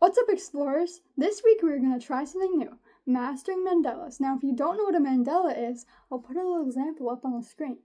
What's up, explorers? This week we're going to try something new, mastering mandalas. Now, if you don't know what a mandala is, I'll put a little example up on the screen.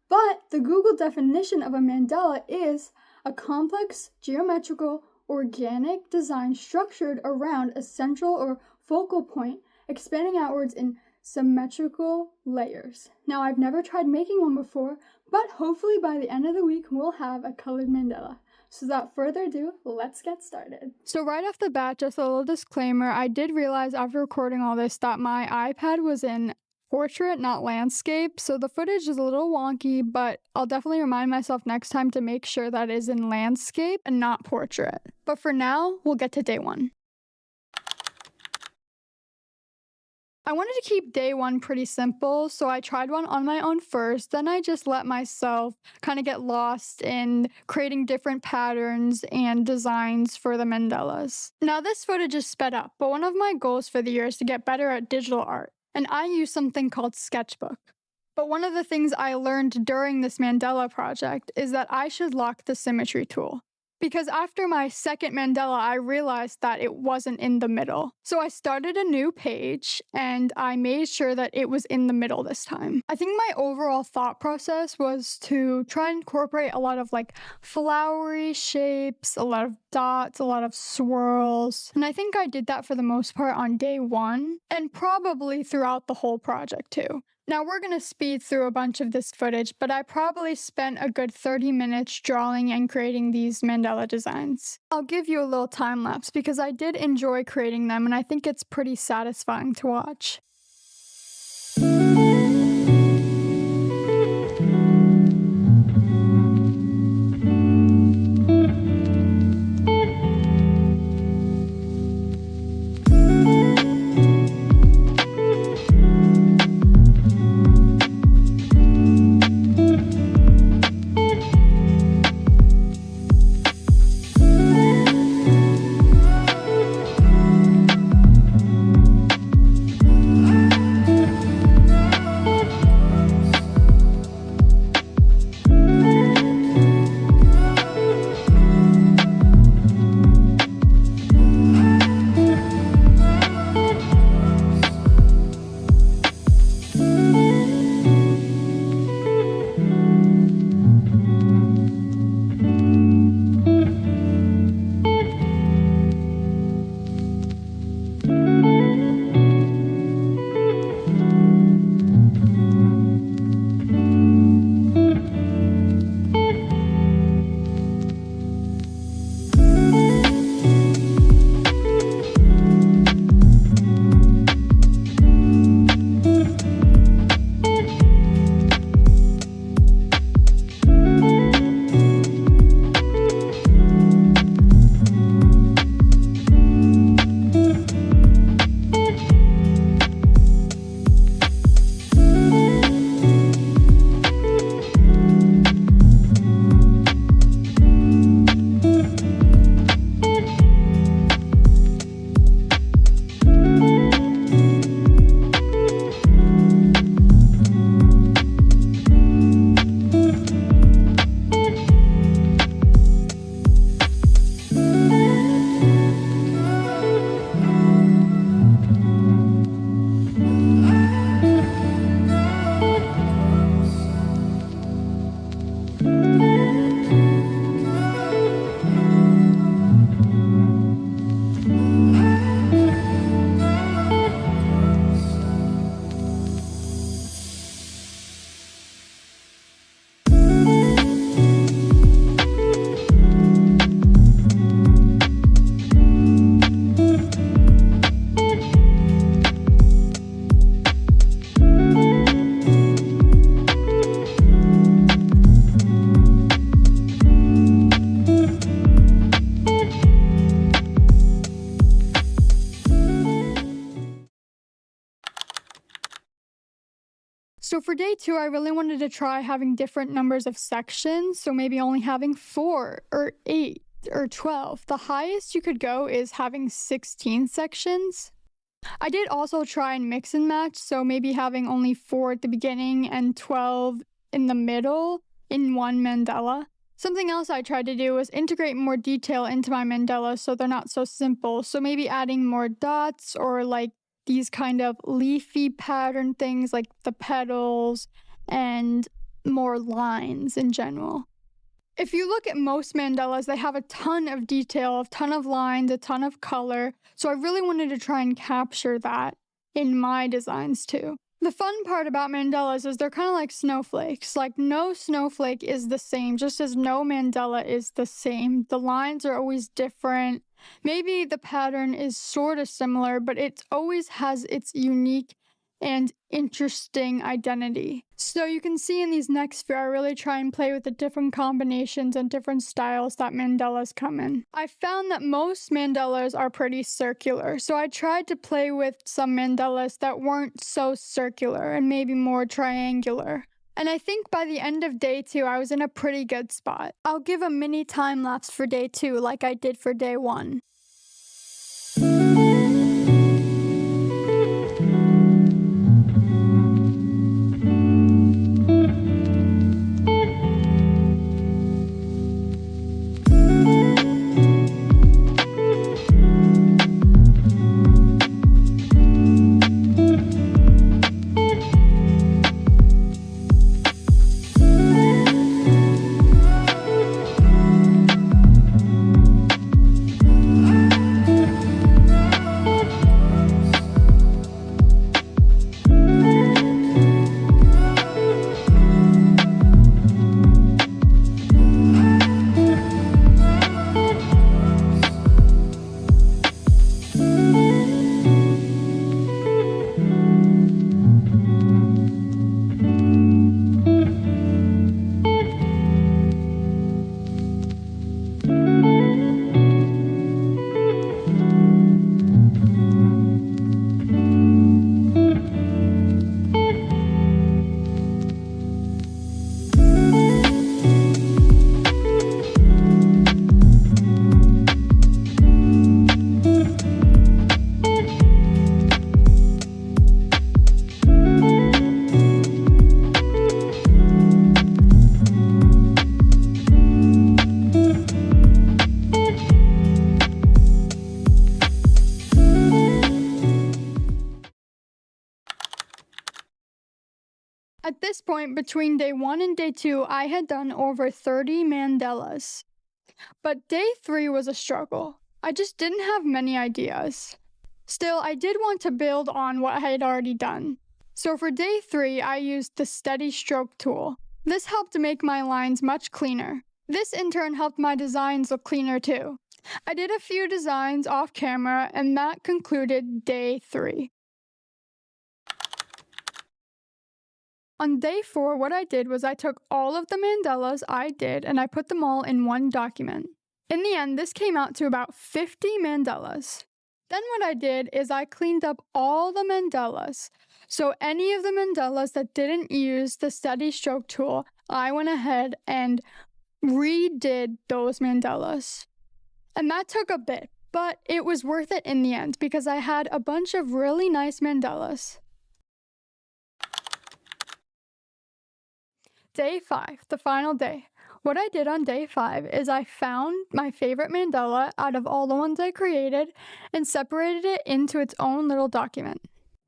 But the Google definition of a mandala is a complex, geometrical, organic design structured around a central or focal point, expanding outwards in symmetrical layers. Now, I've never tried making one before, but hopefully by the end of the week we'll have a colored mandala. So without further ado, let's get started. So right off the bat, just a little disclaimer, I did realize after recording all this that my iPad was in portrait, not landscape, so the footage is a little wonky, but I'll definitely remind myself next time to make sure that is in landscape and not portrait. But for now, we'll get to day one. I wanted to keep day one pretty simple, so I tried one on my own first, then I just let myself kind of get lost in creating different patterns and designs for the mandalas. Now this footage is sped up, but one of my goals for the year is to get better at digital art, and I use something called Sketchbook. But one of the things I learned during this mandala project is that I should lock the symmetry tool. Because after my second mandala, I realized that it wasn't in the middle. So I started a new page and I made sure that it was in the middle this time. I think my overall thought process was to try and incorporate a lot of flowery shapes, a lot of dots, a lot of swirls. And I think I did that for the most part on day one and probably throughout the whole project too. Now we're going to speed through a bunch of this footage, but I probably spent a good 30 minutes drawing and creating these mandala designs. I'll give you a little time lapse because I did enjoy creating them and I think it's pretty satisfying to watch. So for day two, I really wanted to try having different numbers of sections, so maybe only having 4 or 8 or 12. The highest you could go is having 16 sections. I did also try and mix and match, so maybe having only 4 at the beginning and 12 in the middle in one mandala. Something else I tried to do was integrate more detail into my mandalas so they're not so simple. So maybe adding more dots or like these kind of leafy pattern things like the petals and more lines in general. If you look at most mandalas, they have a ton of detail, a ton of lines, a ton of color. So I really wanted to try and capture that in my designs too. The fun part about mandalas is they're kind of like snowflakes. Like, no snowflake is the same, just as no mandala is the same. The lines are always different. Maybe the pattern is sort of similar, but it always has its unique and interesting identity. So you can see in these next few, I really try and play with the different combinations and different styles that mandalas come in. I found that most mandalas are pretty circular, so I tried to play with some mandalas that weren't so circular and maybe more triangular. And I think by the end of day 2, I was in a pretty good spot. I'll give a mini time lapse for day 2 like I did for day 1. At this point, between day 1 and day 2, I had done over 30 mandalas. But day 3 was a struggle. I just didn't have many ideas. Still, I did want to build on what I had already done. So for day 3, I used the steady stroke tool. This helped to make my lines much cleaner. This in turn helped my designs look cleaner too. I did a few designs off camera, and that concluded day 3. On day 4, what I did was I took all of the mandalas I did and I put them all in one document. In the end, this came out to about 50 mandalas. Then what I did is I cleaned up all the mandalas. So any of the mandalas that didn't use the steady stroke tool, I went ahead and redid those mandalas. And that took a bit, but it was worth it in the end because I had a bunch of really nice mandalas. Day 5, the final day. What I did on day 5 is I found my favorite mandala out of all the ones I created and separated it into its own little document.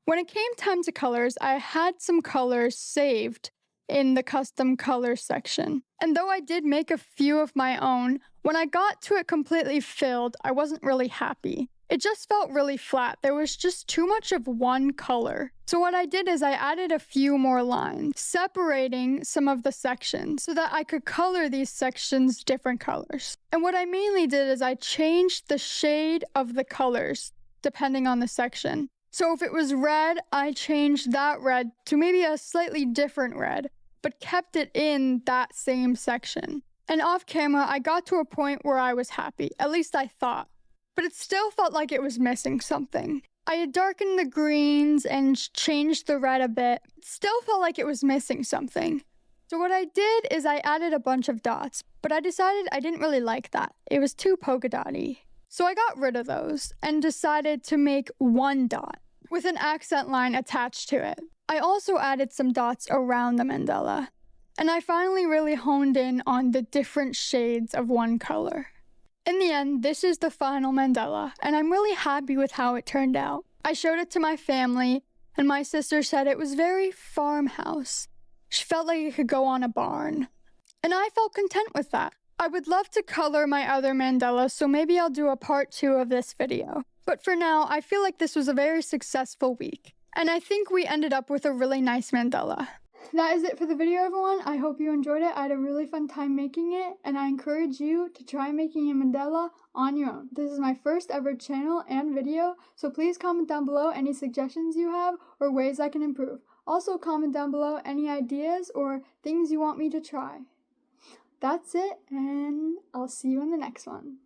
When it came time to colors, I had some colors saved in the custom colors section. And though I did make a few of my own, when I got to it completely filled, I wasn't really happy. It just felt really flat. There was just too much of one color. So what I did is I added a few more lines, separating some of the sections so that I could color these sections different colors. And what I mainly did is I changed the shade of the colors depending on the section. So if it was red, I changed that red to maybe a slightly different red, but kept it in that same section. And off camera, I got to a point where I was happy, at least I thought. But it still felt like it was missing something. I had darkened the greens and changed the red a bit. It still felt like it was missing something. So what I did is I added a bunch of dots, but I decided I didn't really like that. It was too polka dotty. So I got rid of those and decided to make one dot with an accent line attached to it. I also added some dots around the mandala. And I finally really honed in on the different shades of one color. In the end, this is the final mandala, and I'm really happy with how it turned out. I showed it to my family, and my sister said it was very farmhouse. She felt like it could go on a barn. And I felt content with that. I would love to color my other mandalas, so maybe I'll do a part 2 of this video. But for now, I feel like this was a very successful week. And I think we ended up with a really nice mandala. That is it for the video, everyone. I hope you enjoyed it. I had a really fun time making it, and I encourage you to try making a mandala on your own. This is my first ever channel and video, so please comment down below any suggestions you have or ways I can improve. Also comment down below any ideas or things you want me to try. That's it, and I'll see you in the next one.